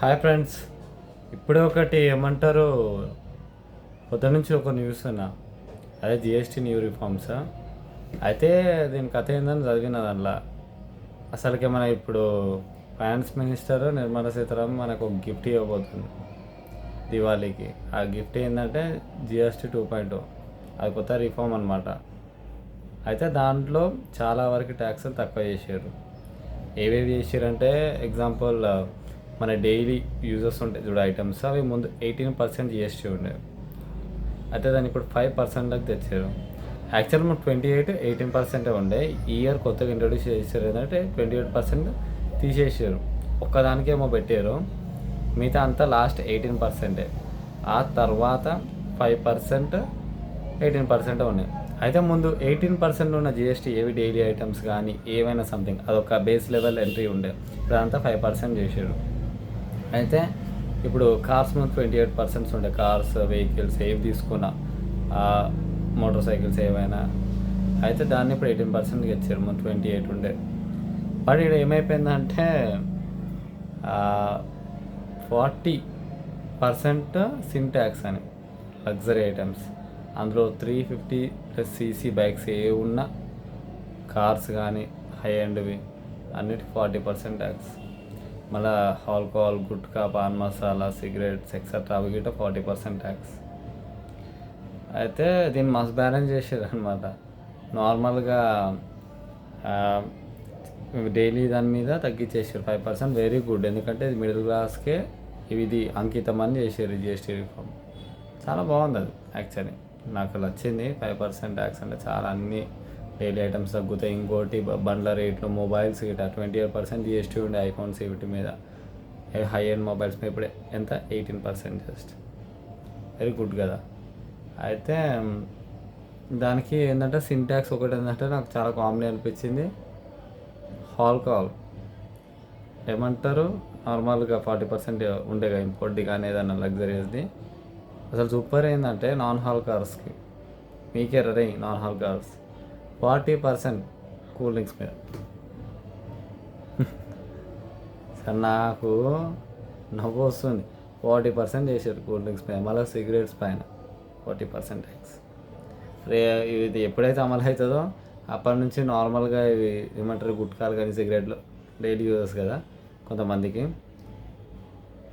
Hi friends. ఇప్పుడే ఒకటి ఏమంటారు, పొద్దునుంచి ఒక న్యూస్ అన్న, అదే జిఎస్టీ న్యూ రిఫార్మ్స్. అయితే దీని కథ ఏందని చదివిన దాంట్లో అసలుకి మన ఇప్పుడు ఫైనాన్స్ మినిస్టర్ నిర్మలా సీతారామన్ మనకు ఒక గిఫ్ట్ ఇవ్వబోతుంది దివాళీకి. ఆ గిఫ్ట్ ఏంటంటే జిఎస్టీ 2.0. అది కొత్త రిఫార్మ్ అనమాట. అయితే దాంట్లో చాలా వరకు ట్యాక్స్లు తక్కువ చేశారు. ఏవేవి చేశారంటే ఎగ్జాంపుల్, మన డైలీ యూజెస్ ఉంటాయి చూడ ఐటమ్స్, అవి ముందు 18% జిఎస్టీ ఉండేవి. అయితే దాన్ని ఇప్పుడు 5%లకు తెచ్చారు. యాక్చువల్ మనం 18% ఉండే. ఈ ఇయర్ కొత్తగా ఇంట్రొడ్యూస్ చేశారు ఏంటంటే 28% తీసేసారు. ఒక్కదానికేమో పెట్టారు, మిగతా అంతా లాస్ట్ 18%. ఆ తర్వాత 5% 18% ఉన్నాయి. అయితే ముందు 18% ఉన్న జిఎస్టీ ఏవి డైలీ ఐటమ్స్ కానీ ఏవైనా సంథింగ్ అదొక బేస్ లెవెల్ ఎంట్రీ ఉండే. ఇప్పుడంతా 5% చేసారు. అయితే ఇప్పుడు కార్స్ ముందు 28% ఉండే. కార్స్, వెహికల్స్ ఏవి తీసుకున్నా, మోటార్ సైకిల్స్ ఏవైనా. అయితే దాన్ని ఇప్పుడు 18%కి ఇచ్చారు. ముందు 28 ఉండే. బట్ ఇక్కడ ఏమైపోయిందంటే 40% సిన్ ట్యాక్స్ అని లగ్జరీ ఐటమ్స్. అందులో 350+ బైక్స్ ఏ ఉన్నా, కార్స్ కానీ హై అండ్వి అన్నిటికి 40% ట్యాక్స్. మళ్ళీ alcohol, gutka, pan masala, cigarettes etcetera అవి గిట్ట 40% ట్యాక్స్. అయితే దీన్ని మస్ట్ బ్యాలెన్స్ చేసారు అనమాట. నార్మల్గా డైలీ దాని మీద తగ్గించేసారు 5%. వెరీ గుడ్, ఎందుకంటే ఇది మిడిల్ క్లాస్కే ఇది అంకితం అని చేసారు జిఎస్టీ రిఫార్మ్. చాలా బాగుంది అది. యాక్చువల్లీ నాకు నచ్చింది. 5% ట్యాక్స్ అంటే చాలా, అన్ని డైలీ ఐటమ్స్ తగ్గుతాయి. ఇంకోటి బండ్ల రేట్లు, మొబైల్స్ గిట్ట 28% జిఎస్టీ ఉండే ఐఫోన్స్ వీటి మీద. హై ఎండ్ మొబైల్స్ మీద ఇప్పుడు ఎంత 18% జస్ట్. వెరీ గుడ్ కదా. అయితే దానికి ఏంటంటే సిన్ ట్యాక్స్ ఒకటి ఏంటంటే నాకు చాలా కామెడీ అనిపించింది. ఆల్కహాల్ ఏమంటారు, నార్మల్గా 40% ఉండేగా ఇంపోర్ట్ది కానీ ఏదన్నా లగ్జరీస్ది. అసలు సూపర్ ఏంటంటే నాన్ హాల్ కార్స్కి మీకే రే నాన్ హాల్ కార్స్ 40% కూల్ డ్రింక్స్ మీద. సార్ నాకు నవ్వు వస్తుంది. 40% చేశారు కూల్ డ్రింక్స్ మీద. మళ్ళీ సిగరెట్స్ పైన 40% ట్యాక్స్. ఇది ఎప్పుడైతే అమలు అవుతుందో అప్పటి నుంచి నార్మల్గా ఇవి ఏమంటారు, గుట్కాలు కానీ సిగరెట్లు డైలీ యూజెస్ కదా కొంతమందికి,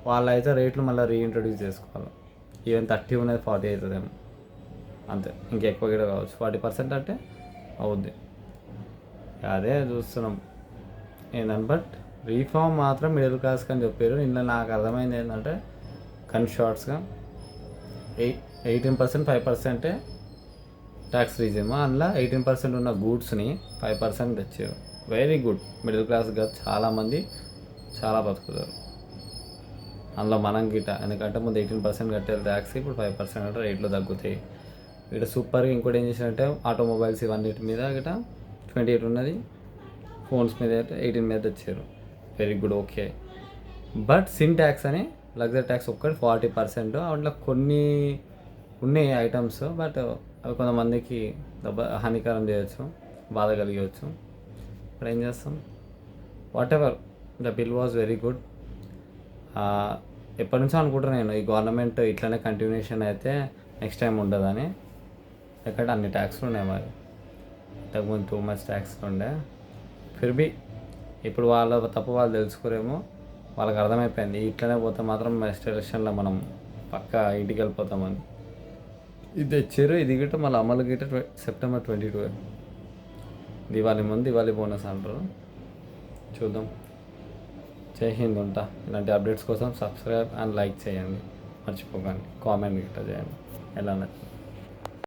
వాళ్ళైతే రేట్లు మళ్ళీ రీఇంట్రొడ్యూస్ చేసుకోవాలి. ఈవెన్ 30 ఉన్నది 40 అవుతుందేమో, అంతే. ఇంకెక్కువ కూడా కావచ్చు. 40% అంటే అవుద్ది. అదే చూస్తున్నాం ఏంటని. బట్ రీఫార్మ్ మాత్రం మిడిల్ క్లాస్కి అని చెప్పారు. ఇందులో నాకు అర్థమైంది ఏంటంటే కన్ షార్ట్స్గా 18% 5% ట్యాక్స్ రీజన్. అందులో 18% ఉన్న గూడ్స్ని 5% తెచ్చారు. Very good. మిడిల్ క్లాస్గా చాలామంది చాలా బతుకుతారు అందులో మనం గిట. ఎందుకంటే ముందు 18% కట్టారు ట్యాక్స్, ఇప్పుడు 5% అంటే రేట్లు తగ్గుతాయి. ఇక్కడ సూపర్గా ఇంకోటి ఏం చేశారంటే ఆటోమొబైల్స్ ఇవన్నిటి మీద గిట 28 ఉన్నది, ఫోన్స్ మీద అయితే 18 మీద తెచ్చారు. Very good, okay. But sin tax అని లగ్జరీ ట్యాక్స్ ఒక్కటి 40%. అట్లా కొన్ని ఉన్నాయి ఐటమ్స్, బట్ అవి కొంతమందికి హానికరం చేయొచ్చు, బాధ కలిగవచ్చు. ఇప్పుడు ఏం చేస్తాం, what ever. The bill was very good. ఎప్పటి నుంచో అనుకుంటున్నాను నేను, ఈ గవర్నమెంట్ ఇట్లనే కంటిన్యూషన్ అయితే నెక్స్ట్ టైం ఉండదని. ఎందుకంటే అన్ని ట్యాక్స్లు ఉన్నాయి. మరి ఇంతకుముందు 2 మచ్ ట్యాక్స్లు ఉండే. ఫిర్బీ ఇప్పుడు వాళ్ళ తప్పు వాళ్ళు తెలుసుకోరేమో, వాళ్ళకి అర్థమైపోయింది ఇట్లనే పోతే మాత్రం నెక్స్ట్ ఎలక్షన్లో మనం పక్కా ఇంటికి వెళ్ళిపోతామని. ఇది తెచ్చారు. ఇది గిట్ట మళ్ళీ అమలు గిట్ట September 22. దివాళీ ముందు దివాళీ బోనస్ అంటారు. చూద్దాం. జై హింద్. ఉంటా. ఇలాంటి అప్డేట్స్ కోసం సబ్స్క్రైబ్ అండ్ లైక్ చేయండి, మర్చిపోకండి. కామెంట్ గిట్ట చేయండి ఎలా నచ్చింది.